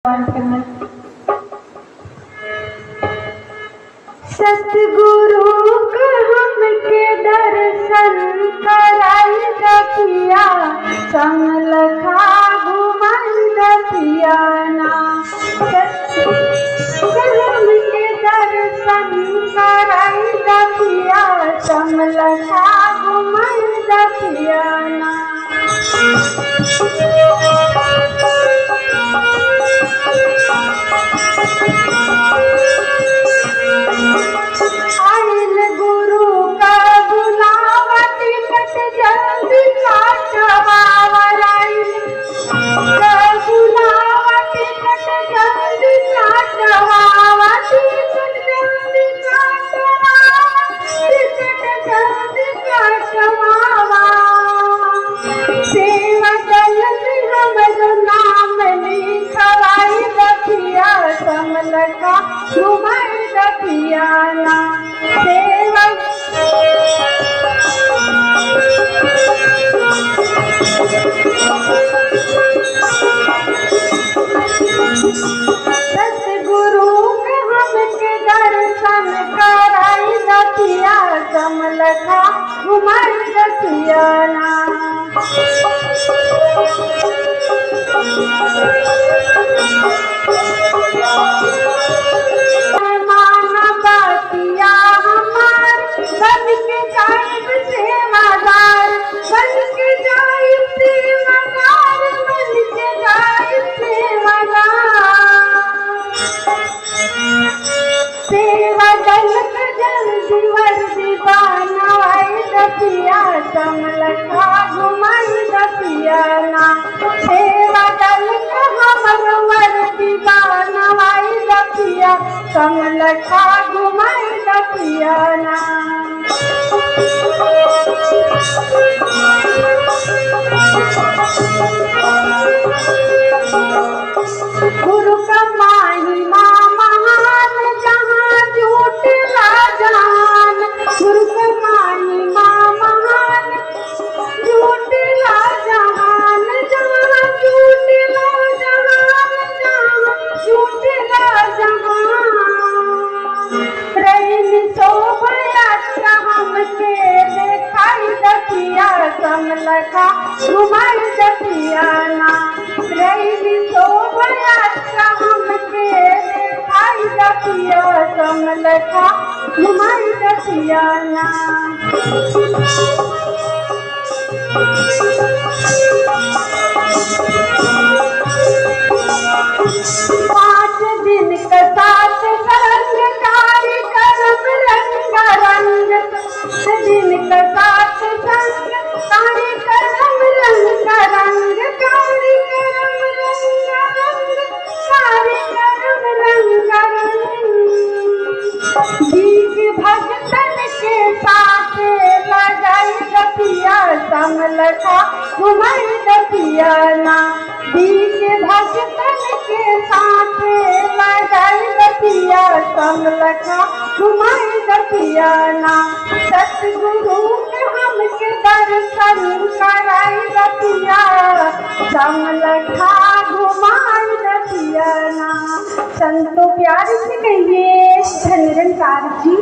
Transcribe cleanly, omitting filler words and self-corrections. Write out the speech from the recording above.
सतगुरु का हमके दर्शन कराई दतिया, समलखा घुमाई दतिया ना। सतगुरु हमके दर्शन कराई दतिया, समलखा घुमाई दतिया ना। समलखा घुमाई दतिया ना। सतगुरु के हमके दर्शन कराई दतिया, समलखा घुमाई दतिया ना। समलखा घुमाई दतिया ना। सेवा दल का हमर वर्दी बनवाई दतिया, समलखा घुमाई दतिया ना। गुरु का महिमा महान, जहाँ झूठ राजान। गुरु का महिमा महान, झूठ राजान, जहाँ झूठ राजान, जहाँ झूठ राजान। रही शोभया हमके देखाई दतिया, समलखा घुमाई दतिया ना। रही शोभया हमके देखाई दतिया, समलखा घुमाई दतिया ना। 5 दिन का 7 संग कार्यक्रम रंग रंग। 5 दिन का 7 संग कार्यक्रम रंग रंग। कार्यक्रम रंग रंग, कार्यक्रम रंग रंग। जी भक्तन के साथ लगाई दतिया, समलखा घुमाई दतिया ना। जी भक्तन के साथ लगाई दतिया, समलखा घुमाई दतिया ना। सतगुरु के हमके दर्शन कराई दतिया, समलखा घुमाई दतिया ना। संतों प्यार से कहिए धन निरंकार जी।